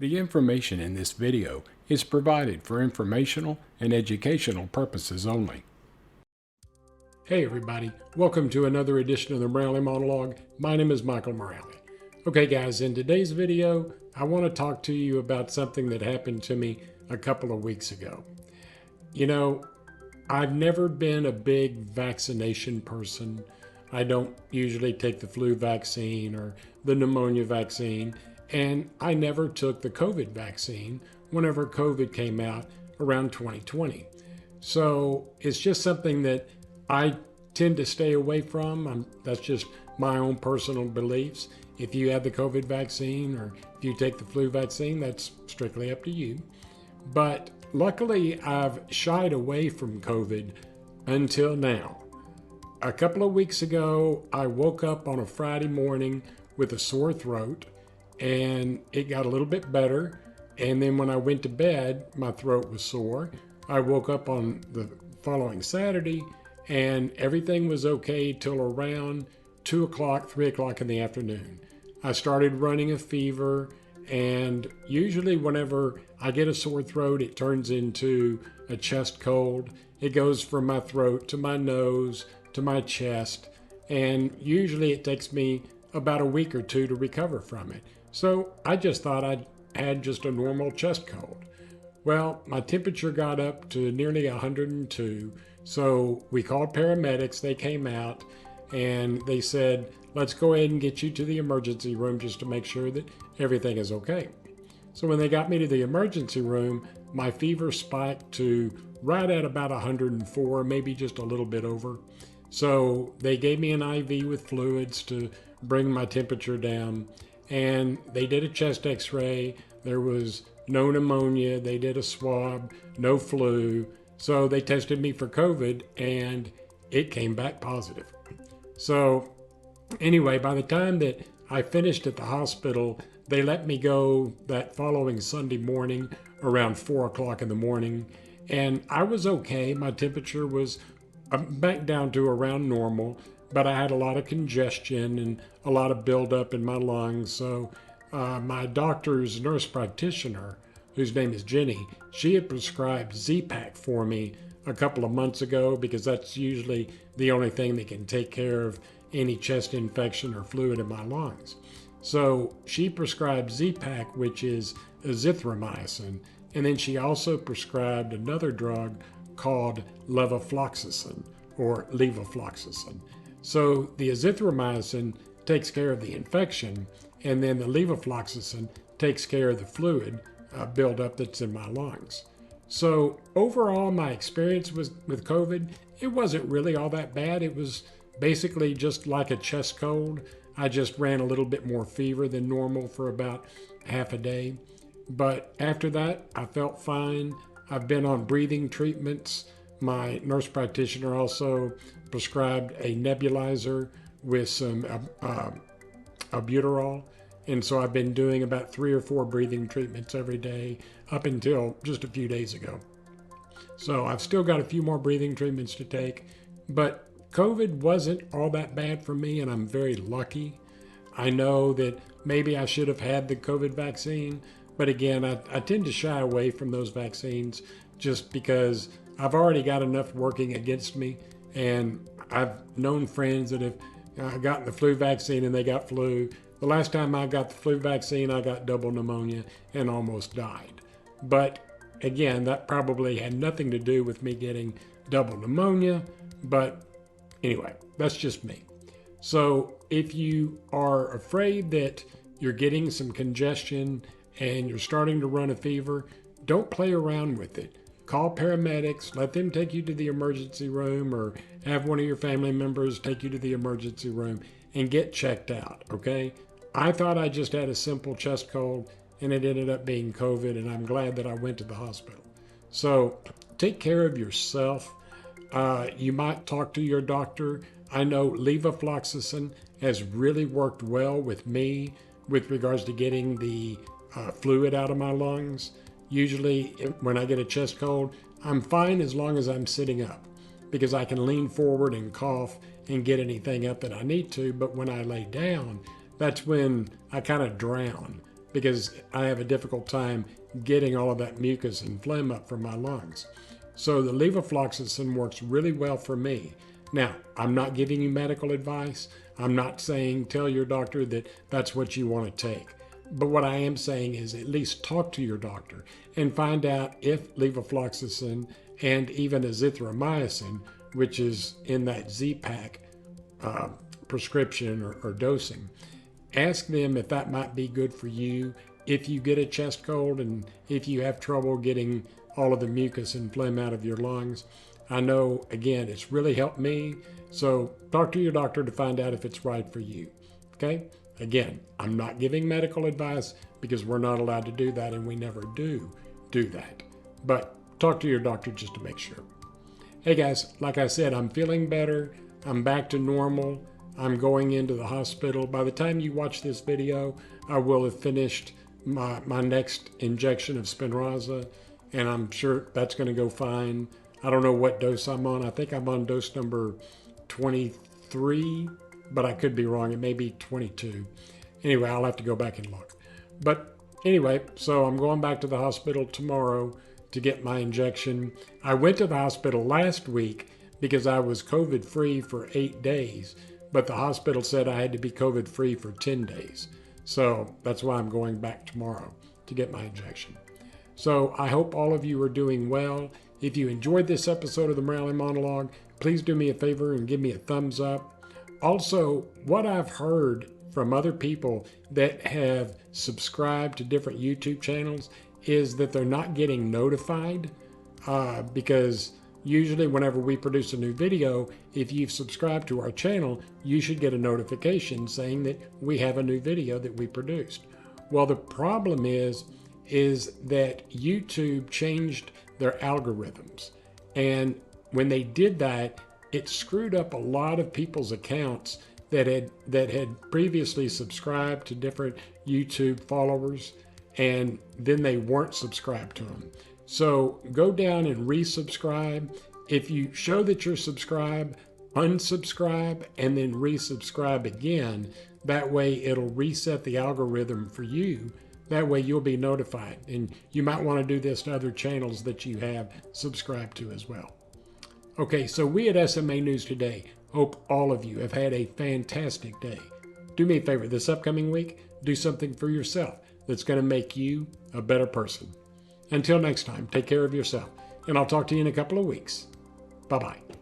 The information in this video is provided for informational and educational purposes only. Hey everybody, welcome to another edition of the Morale Monologue. My name is Michael Morale. Okay guys, in today's video, I want to talk to you about something that happened to me a couple of weeks ago. You know, I've never been a big vaccination person. I don't usually take the flu vaccine or the pneumonia vaccine, and I never took the COVID vaccine whenever COVID came out around 2020. So it's just something that I tend to stay away from. That's just my own personal beliefs. If you have the COVID vaccine or if you take the flu vaccine, that's strictly up to you. But luckily, I've shied away from COVID until now. A couple of weeks ago, I woke up on a Friday morning with a sore throat, and it got a little bit better. And then when I went to bed, my throat was sore. I woke up on the following Saturday, and everything was okay till around 2 o'clock, 3 o'clock in the afternoon. I started running a fever, and usually whenever I get a sore throat, it turns into a chest cold. It goes from my throat to my nose to my chest, and usually it takes me about a week or two to recover from it. So I just thought I'd had just a normal chest cold. Well, my temperature got up to nearly 102, so we called paramedics. They came out and they said, let's go ahead and get you to the emergency room just to make sure that everything is okay. So when they got me to the emergency room, my fever spiked to right at about 104, maybe just a little bit over. So they gave me an IV with fluids to bring my temperature down, and they did a chest x-ray. There was no pneumonia. They did a swab, no flu. So they tested me for COVID, and it came back positive. So anyway, by the time that I finished at the hospital, they let me go that following Sunday morning around 4 o'clock in the morning, and I was okay. My temperature was back down to around normal, but I had a lot of congestion and a lot of buildup in my lungs. So my doctor's nurse practitioner, whose name is Jenny, she had prescribed Z-Pak for me a couple of months ago, because that's usually the only thing that can take care of any chest infection or fluid in my lungs. So she prescribed Z-Pak, which is azithromycin, and then she also prescribed another drug called levofloxacin or levofloxacin. So the azithromycin takes care of the infection, and then the levofloxacin takes care of the fluid buildup that's in my lungs. So overall, my experience with COVID, it wasn't really all that bad. It was basically just like a chest cold. I just ran a little bit more fever than normal for about half a day. But after that, I felt fine. I've been on breathing treatments. My nurse practitioner also prescribed a nebulizer with some albuterol. And so I've been doing about 3 or 4 breathing treatments every day up until just a few days ago. So I've still got a few more breathing treatments to take, but COVID wasn't all that bad for me, and I'm very lucky. I know that maybe I should have had the COVID vaccine, but again, I tend to shy away from those vaccines just because I've already got enough working against me, and I've known friends that have gotten the flu vaccine and they got flu. The last time I got the flu vaccine, I got double pneumonia and almost died. But again, that probably had nothing to do with me getting double pneumonia, but anyway, that's just me. So if you are afraid that you're getting some congestion and you're starting to run a fever, don't play around with it. Call paramedics, let them take you to the emergency room, or have one of your family members take you to the emergency room and get checked out, okay? I thought I just had a simple chest cold, and it ended up being COVID, and I'm glad that I went to the hospital. So take care of yourself. You might talk to your doctor. I know levofloxacin has really worked well with me with regards to getting the fluid out of my lungs. Usually when I get a chest cold, I'm fine as long as I'm sitting up, because I can lean forward and cough and get anything up that I need to. But when I lay down, that's when I kind of drown. because I have a difficult time getting all of that mucus and phlegm up from my lungs. So the levofloxacin works really well for me. Now, I'm not giving you medical advice. I'm not saying tell your doctor that that's what you want to take. But what I am saying is at least talk to your doctor and find out if levofloxacin and even azithromycin, which is in that Z-Pack prescription or dosing, ask them if that might be good for you if you get a chest cold and if you have trouble getting all of the mucus and phlegm out of your lungs. I know, again, it's really helped me. So talk to your doctor to find out if it's right for you. Okay? Again, I'm not giving medical advice because we're not allowed to do that, and we never do that. But talk to your doctor just to make sure. Hey guys, like I said, I'm feeling better. I'm back to normal. I'm going into the hospital. By the time you watch this video, I will have finished my next injection of Spinraza, and I'm sure that's going to go fine. I don't know what dose I'm on. I think I'm on dose number 23, but I could be wrong. It may be 22. Anyway, I'll have to go back and look. But anyway, so I'm going back to the hospital tomorrow to get my injection. I went to the hospital last week because I was COVID-free for 8 days, but the hospital said I had to be COVID-free for 10 days. So that's why I'm going back tomorrow to get my injection. So I hope all of you are doing well. If you enjoyed this episode of the Morale Monologue, please do me a favor and give me a thumbs up. Also, what I've heard from other people that have subscribed to different YouTube channels is that they're not getting notified because usually whenever we produce a new video, if you've subscribed to our channel, you should get a notification saying that we have a new video that we produced. Well, the problem is that YouTube changed their algorithms. And when they did that, it screwed up a lot of people's accounts that had previously subscribed to different YouTube followers, and then they weren't subscribed to them. So go down and resubscribe. If you show that you're subscribed, unsubscribe and then resubscribe again. That way it'll reset the algorithm for you. That way you'll be notified. And you might want to do this to other channels that you have subscribed to as well. Okay, so we at SMA News Today hope all of you have had a fantastic day. Do me a favor, this upcoming week, do something for yourself that's going to make you a better person. Until next time, take care of yourself, and I'll talk to you in a couple of weeks. Bye-bye.